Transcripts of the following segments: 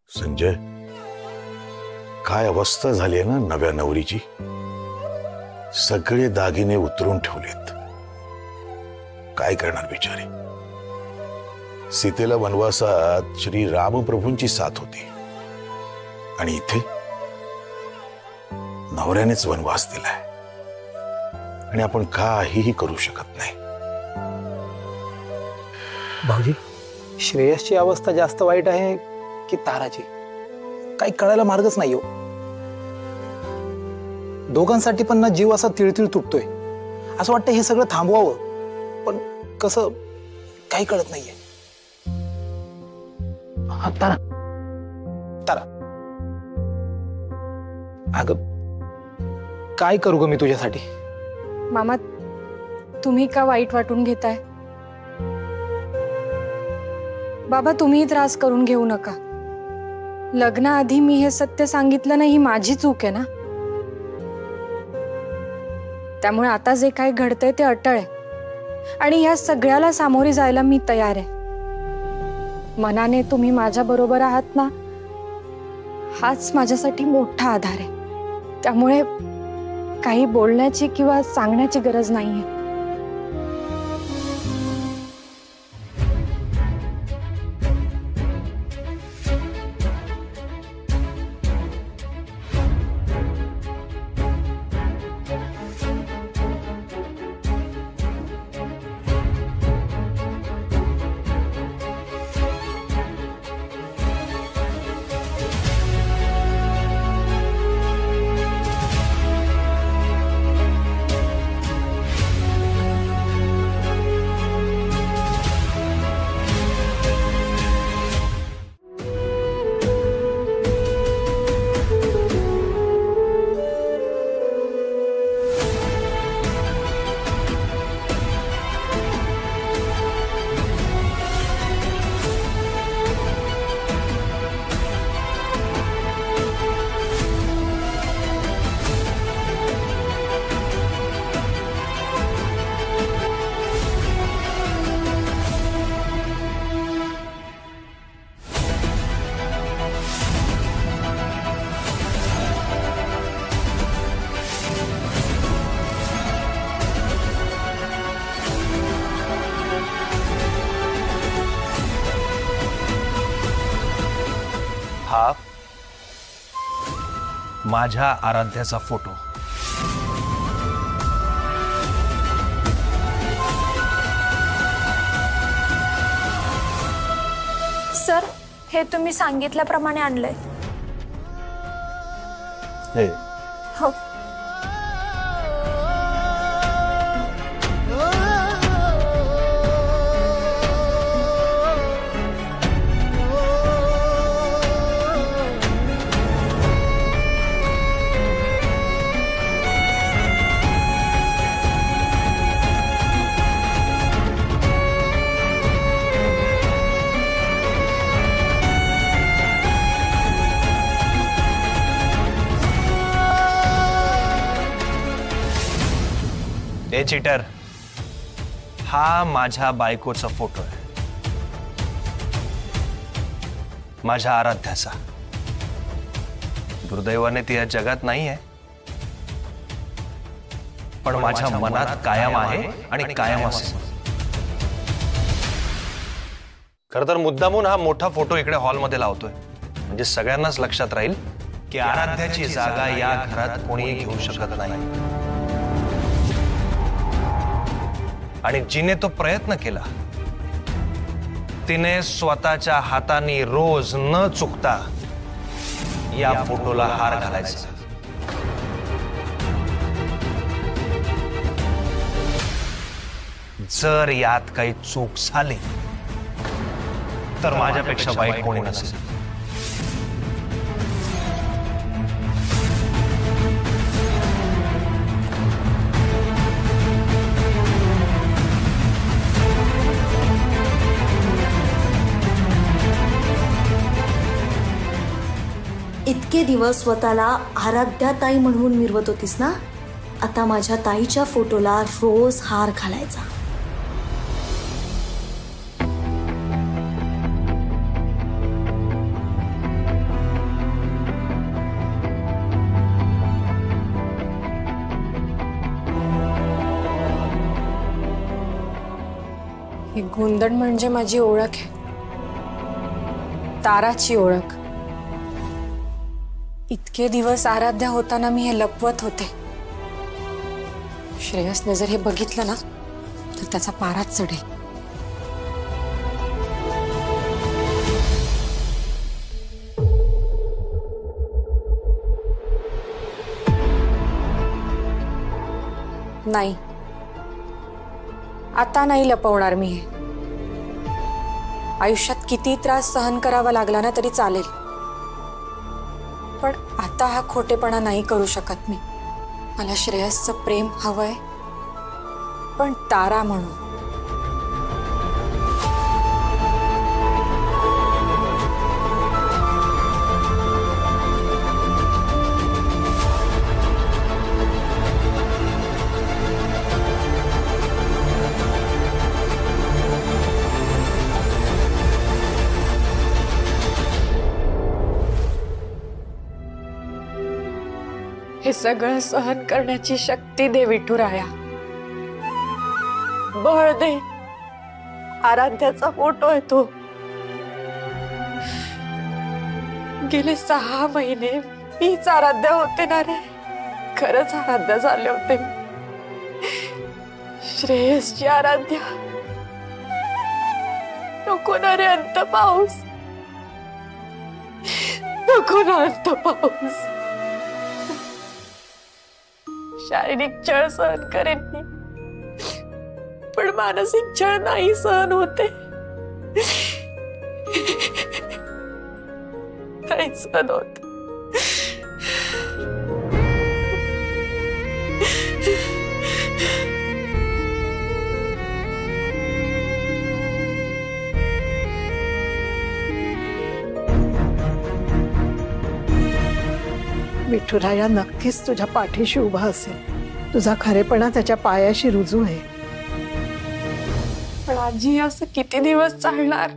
संजय, काय अवस्था झाली आहे ना नव्या नवरीची. सगळे दागिने उतरून ठेवलेत. काय करणार बिचारी. सीतेला वनवासात श्री रामप्रभूंची साथ होती आणि इथे नवऱ्यानेच वनवास दिलाय आणि आपण काहीही करू शकत नाही. भाऊजी, श्रेयसची अवस्था जास्त वाईट आहे की ताराची काही कळायला मार्गच नाही हो. दोघांसाठी पण ना जीव असा तिळतिळ तुटतोय. असं वाटतं हे सगळं थांबवावं, पण कसं काही कळत नाहीये. हा तारा, तारा, अगं काय करू ग मी तुझ्यासाठी. मामा, तुम्ही का वाईट वाटून घेताय. बाबा, तुम्ही त्रास करून घेऊ नका. लग्नाआधी मी हे सत्य सांगितलं नाही, ही माझी चूक आहे ना. त्यामुळे आता जे काही घडतंय ते अटळ आहे आणि या सगळ्याला सामोरे जायला मी तयार आहे. मनाने तुम्ही माझ्या बरोबर आहात ना, हाच माझ्यासाठी मोठा आधार आहे. त्यामुळे काही बोलण्याची किंवा सांगण्याची गरज नाहीये. हा माझ्या आराध्याचा फोटो. सर, हे तुम्ही सांगितल्याप्रमाणे आणलंय. हो. ए चीटर, हा माझ्या बायकोचा फोटो आहे, माझ्या आराध्याचा. दुर्दैवाने ती या जगात नाही आहे, पण माझ्या मनात कायम आहे आणि कायम असेल. खरं तर मुद्दामून हा मोठा फोटो इकडे हॉलमध्ये लावतोय, म्हणजे सगळ्यांनाच लक्षात राहील की आराध्याची जागा या घरात कोणी घेऊ शकत नाही. आणि जिने तो प्रयत्न केला तिने स्वतःच्या हाताने रोज न चुकता या फोटोला हार घालायचा. जर यात काही चूक झाली तर माझ्यापेक्षा वाईट कोणी नसेल. इतके दिवस स्वतःला आराध्या ताई म्हणून मिरवत होतीस ना, आता माझ्या ताईच्या फोटोला रोज हार घालायचा. गोंधळ म्हणजे माझी ओळख आहे, ताराची ओळख. इतके दिवस आराध्या होताना मी हे लपवत होते. श्रेयसने जर हे बघितलं ना तर त्याचा पाराच चढेल. नाही, आता नाही लपवणार मी हे. आयुष्यात किती त्रास सहन करावा लागला ना तरी चालेल, पण आता हा खोटेपणा नाही करू शकत मी. मला श्रेयसचं प्रेम हवंय, पण तारा म्हणून. हे सगळं सहन करण्याची शक्ती दे विठुराया, बळ दे. आराध्याचा फोटो आहे तो. गेले 6 महिने मीच आराध्या होते ना रे. खरंच आराध्या झाले होते. श्रेयसची आराध्या. नको ना रे अंत पाऊस, नको ना अंत पाऊस. शारीरिक छळ सहन करेन मी, पण मानसिक छळ नाही सहन होते. नाही सहन होत. विठुराया नक्कीच तुझ्या पाठीशी उभा असेल. तुझा खरेपणा त्याच्या पायाशी रुजू आहे. पण आजी असं किती दिवस चालणार?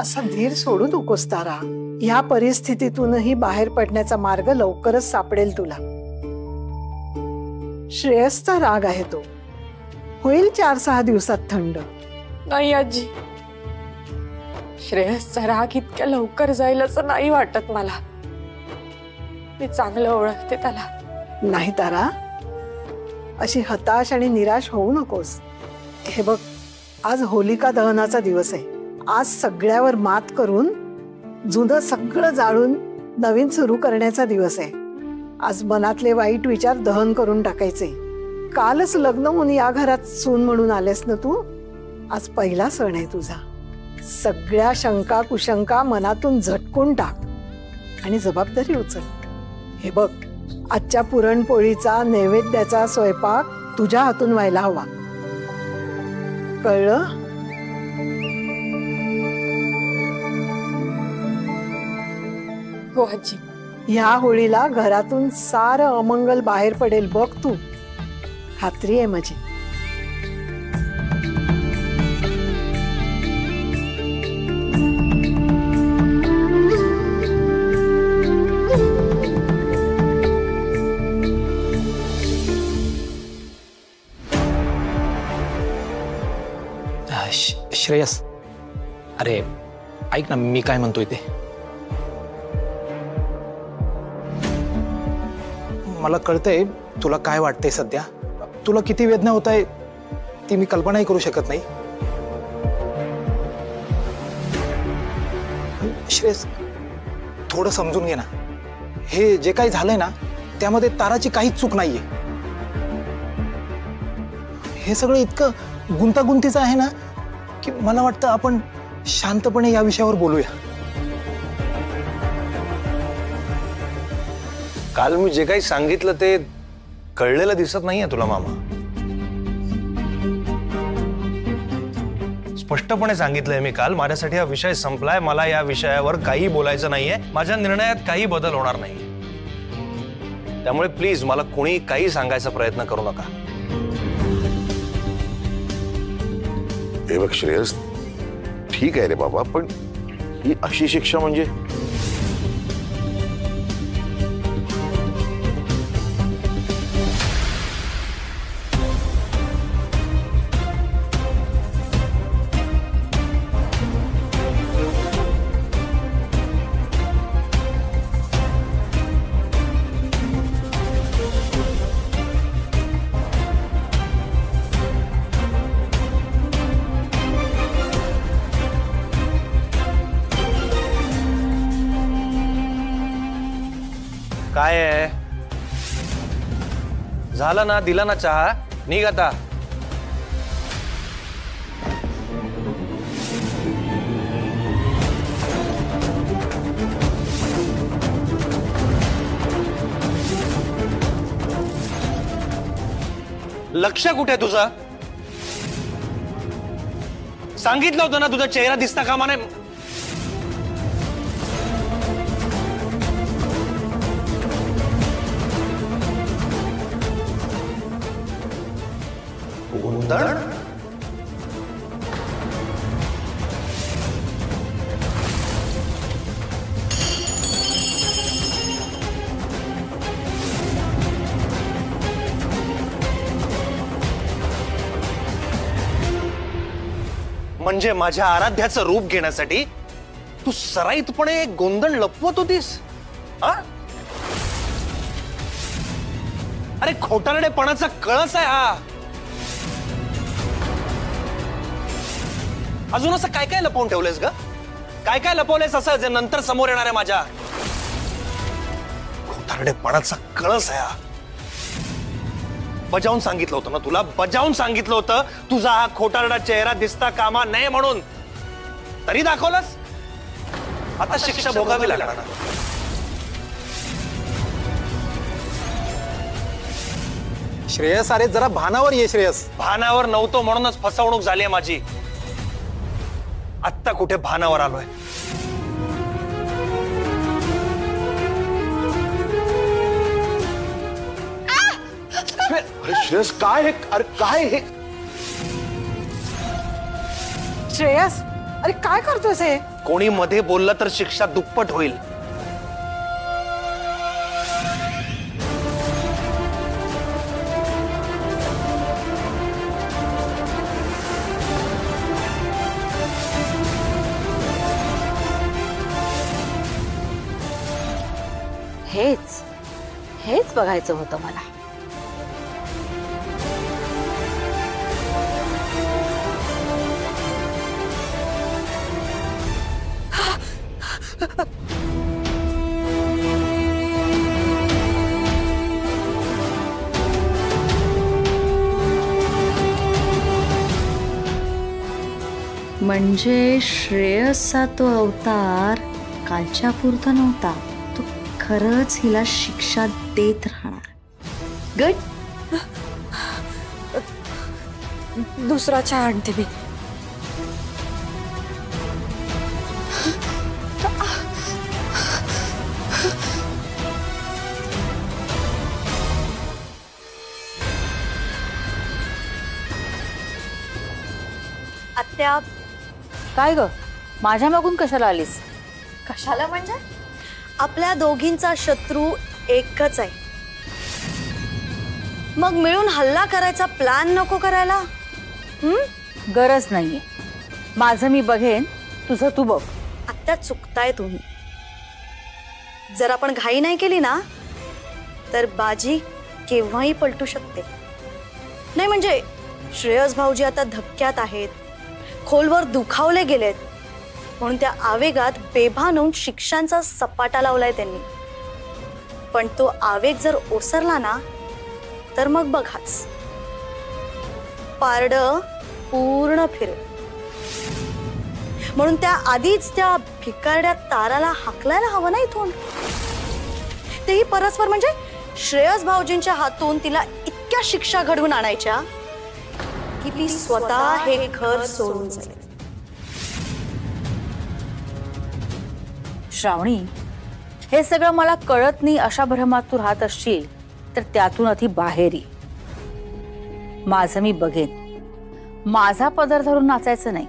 असा धीर सोडू नकोस तारा. या परिस्थितीतूनही बाहेर पडण्याचा मार्ग लवकरच सापडेल तुला. श्रेयसचा राग आहे तो. होईल 4-6 दिवसात थंड. नाही आजी, श्रेयसचा राग इतक्या लवकर जाईल असं नाही वाटत मला. मी चांगलं ओळखते त्याला. नाही तारा, अशी हताश आणि निराश होऊ नकोस. हे बघ, आज होलिका दहनाचा दिवस आहे. आज सगळ्यावर मात करून जुनं सगळं जाळून नवीन सुरू करण्याचा दिवस आहे. आज मनातले वाईट विचार दहन करून टाकायचे. कालच लग्न होऊन या घरात सून म्हणून आलेस ना तू. आज पहिला सण आहे तुझा. सगळ्या शंका कुशंका मनातून झटकून टाक आणि जबाबदारी उचल. हे बघ, आजच्या पुरणपोळीचा नैवेद्याचा स्वयंपाक तुझ्या हातून व्हायला हवा. कळलं? हो आजी. ह्या होळीला घरातून सारं अमंगल बाहेर पडेल बघ तू. खात्री आहे माझी. श्रेयस, अरे ऐक ना, मी काय म्हणतोय ते. मला कळतंय तुला काय वाटतंय सध्या. तुला किती वेदना होत आहे ती मी कल्पनाही करू शकत नाही. श्रेयस, थोडं समजून घे ना. हे जे काही झालंय ना त्यामध्ये ताराची काहीच चूक नाहीये. हे सगळं इतकं गुंतागुंतीचं आहे ना की मला वाटतं आपण शांतपणे या विषयावर बोलूया. काल मी जे काही सांगितलं ते कळलेलं दिसत नाहीये तुला मामा. स्पष्टपणे सांगितलंय मी काल, माझ्यासाठी हा विषय संपलाय. मला या विषयावर काही बोलायचं नाहीये. माझ्या निर्णयात काही बदल होणार नाहीये. त्यामुळे प्लीज मला कोणी काही सांगायचा प्रयत्न करू नका. हे बघ श्रेयस, ठीक आहे रे बाबा, पण ही अशी शिक्षा म्हणजे. काय आहे? झालं ना, दिला ना चहा, निघ आता. लक्ष कुठे आहे तुझं? सांगितलं होतं ना तुझा चेहरा दिसता कामा नये. गोंधळ? म्हणजे माझ्या आराध्याचं रूप घेण्यासाठी तू सराईतपणे गोंधळ लपवत होतीस? हा? अरे खोटारडेपणाचा कळस आहे हा. अजून असं काय काय लपवून ठेवलंयस ग? काय काय लपवलंयस असं जे नंतर समोर येणार आहे माझ्या? खोटारडेपणाचा कळस आहे हा. बजावून सांगितलं होतं ना तुला, बजावून सांगितलं होतं तुझा हा खोटारडा चेहरा दिसता कामा नये म्हणून. तरी दाखवलंस. आता शिक्षा भोगावी लागणार. श्रेयस, अरे जरा भानावर ये श्रेयस. भानावर नव्हतो म्हणूनच फसवणूक झाली आहे माझी. आत्ता कुठे भानावर आलोय? अरे श्रेयस, काय हे? अरे काय हे? श्रेयस, अरे काय करतोयस हे? कोणी मध्ये बोललं तर शिक्षा दुप्पट होईल. हेच बघायचं होतं मला. म्हणजे श्रेयसचा तो अवतार कालच्या पुरता नव्हता. तो खरंच हिला शिक्षा देत राहणार. गुड. दुसरा चहा आणते मी. आत्या, काय ग, माझ्या मागून कशाला आलीस? कशाला म्हणजे? आपल्या दोघींचा शत्रू एकच आहे. मग मिळून हल्ला करायचा प्लॅन नको करायला? गरज नाहीये. माझं मी बघेन, तुझं तू बघ. आत्या, चुकताय तुम्ही. जर आपण घाई नाही केली ना तर बाजी केव्हाही पलटू शकते. नाही म्हणजे श्रेयस भाऊजी आता धक्क्यात आहेत, खोलवर दुखावले गेलेत, म्हणून त्या आवेगात बेभान होऊन शिक्षांचा सपाटा लावलाय त्यांनी. पण तो आवेग जर ओसरला ना तर मग बघाच, पारडं पूर्ण फिरेल. म्हणून त्या आधीच त्या भिकारड्या ताराला हाकलायला हवं ना इथून. तेही परस्पर. म्हणजे श्रेयस भाऊजींच्या हातून तिला इतक्या शिक्षा घडवून आणायच्या की ती स्वतः हे घर सोडून जाईल. श्रावणी, हे सगळं मला कळत नाही अशा भ्रमात तू राहत असशील तर त्यातून आधी बाहेर ये. माझं मी बघेन. माझा पदर धरून नाचायचं नाही.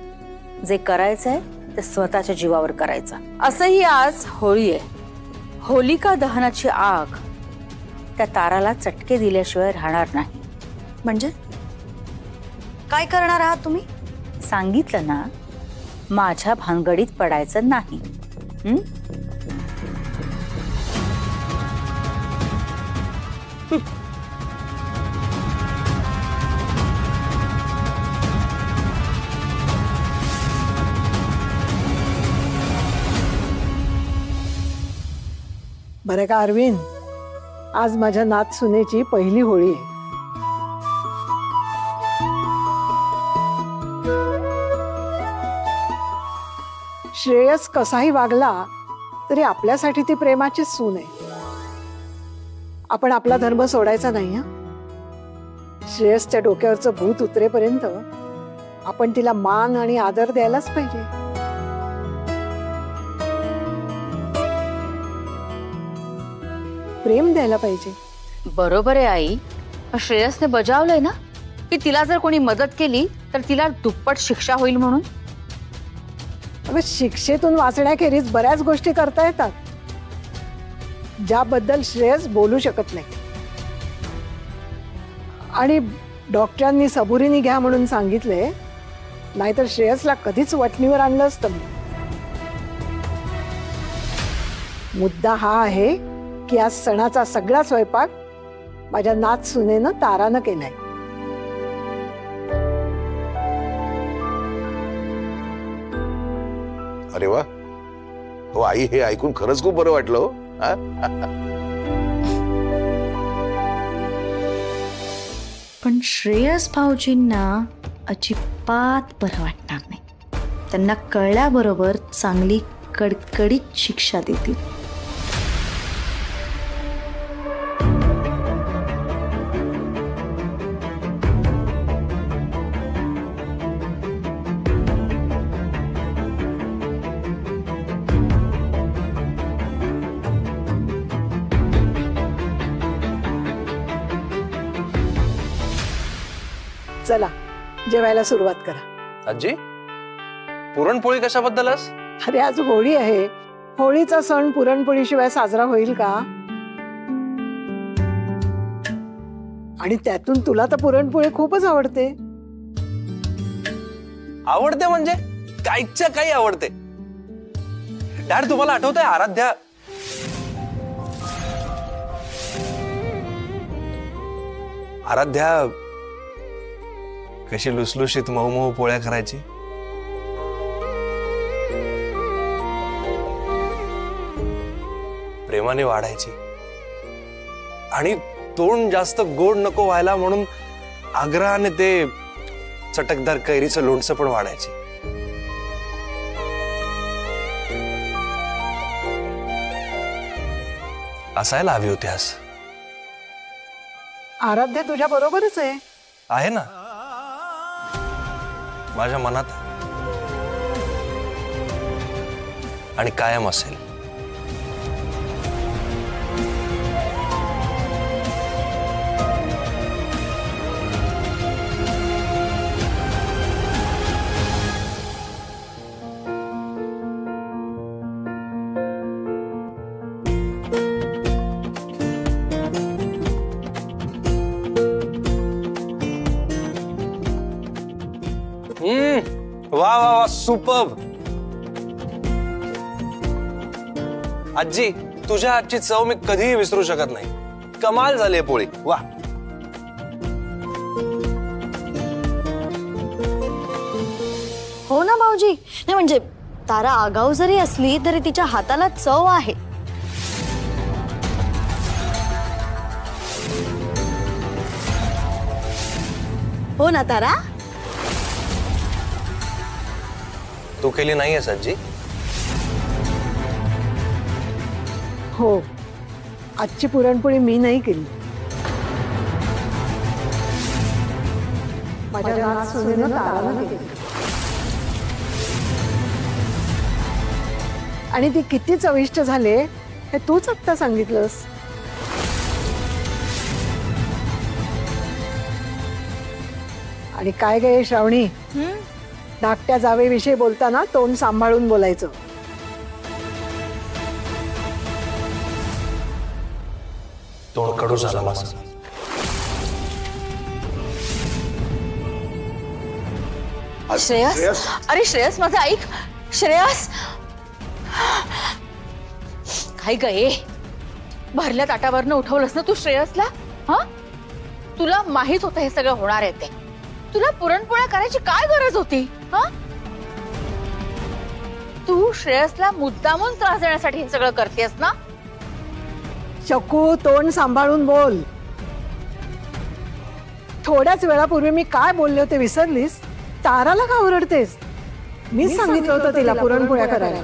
जे करायचंय ते स्वतःच्या जीवावर करायचं. असंही आज होळी आहे. होलिका दहनाची आग त्या ताराला चटके दिल्याशिवाय राहणार नाही. म्हणजे काय करणार आहात तुम्ही? सांगितलं ना, माझ्या भानगडीत पडायचं नाही. बरं का अरविंद, आज माझ्या नात सुनेची पहिली होळी आहे. श्रेयस कसाही वागला तरी आपल्यासाठी ती प्रेमाचीच सून आहे. आपण आपला धर्म सोडायचा नाही. हा, श्रेयसच्या डोक्यावरचं भूत उतरेपर्यंत आपण तिला मान आणि आदर द्यायलाच पाहिजे. प्रेम द्यायला पाहिजे. बरोबर आहे आई. श्रेयसने बजावलंय ना की तिला जर कोणी मदत केली तर तिला दुप्पट शिक्षा होईल म्हणून. अगं, शिक्षेतून वाचण्याखेरीज बऱ्याच गोष्टी करता येतात ज्याबद्दल श्रेयस बोलू शकत नाही. आणि डॉक्टरांनी सबुरीने घ्या म्हणून सांगितले, नाहीतर श्रेयसला कधीच वटणीवर आणलं असतं. मुद्दा हा आहे की आज सणाचा सगळा स्वयंपाक माझ्या नात सुनेनं तारानं केलाय. अरे वा, हो आई, हे ऐकून खरंच खूप बरं वाटलं. हो, पण श्रेयस भाऊजींना अजिबात बरं वाटणार नाही. त्यांना कळल्याबरोबर चांगली कडकडीत शिक्षा देतील. चला, जेवायला सुरुवात करा. आजी, पुरणपोळी कशाबद्दलच? अरे, आज होळी आहे. होळीचा सण पुरणपोळीशिवाय साजरा होईल का? आणि त्यातून तुला तर पुरणपोळी खूपच आवडते. आवडते म्हणजे काहीच्या काही आवडते. डॅड, तुम्हाला आठवतंय आराध्या कशी लुसलुशीत मऊ मऊ पोळ्या करायची? प्रेमाने वाढायची. आणि तोंड जास्त गोड नको व्हायला म्हणून आग्रहाने ते चटकदार कैरीचं लोणचं पण वाढायची. असायला हवी होती आज. आराध्या तुझ्या बरोबरच आहे ना, माझ्या मनात आणि कायम असेल. वा वा वा, सुपर्ब. आजी, तुझ्या हातची चव मी कधीही विसरू शकत नाही. कमाल झाली पोळी. वा. हो ना भाऊजी. नाही म्हणजे तारा आगाऊ जरी असली तरी तिच्या हाताला चव आहे. हो ना तारा? तू केली नाहीयेस आजी? हो, आजची पुरणपोळी मी नाही केली. माझ्या नात सुनेनं तारानं केली. आणि ती किती चविष्ट झाले हे तूच आत्ता सांगितलंस. आणि काय गे श्रावणी, धाकट्या जावेविषयी बोलताना तोंड सांभाळून बोलायचं. तोंड कडू झाला माझं. श्रेयस, अरे श्रेयस माझं ऐक. श्रेयस, काय गये, भरल्या ताटावरनं उठवलंस ना तू श्रेयसला? हा, तुला माहित होतं हे सगळं होणार आहे ते. तुला पुरणपोळ्या करायची काय गरज होती? हा, तू श्रेयसला मुद्दामून त्रास देण्यासाठी हे सगळं करतेस ना? शकू, तोंड सांभाळून बोल. थोड्याच वेळापूर्वी मी काय बोलले होते विसरलीस? ताराला का ओरडतेस? मीच सांगितलं होतं तिला पुरणपोळ्या करायला.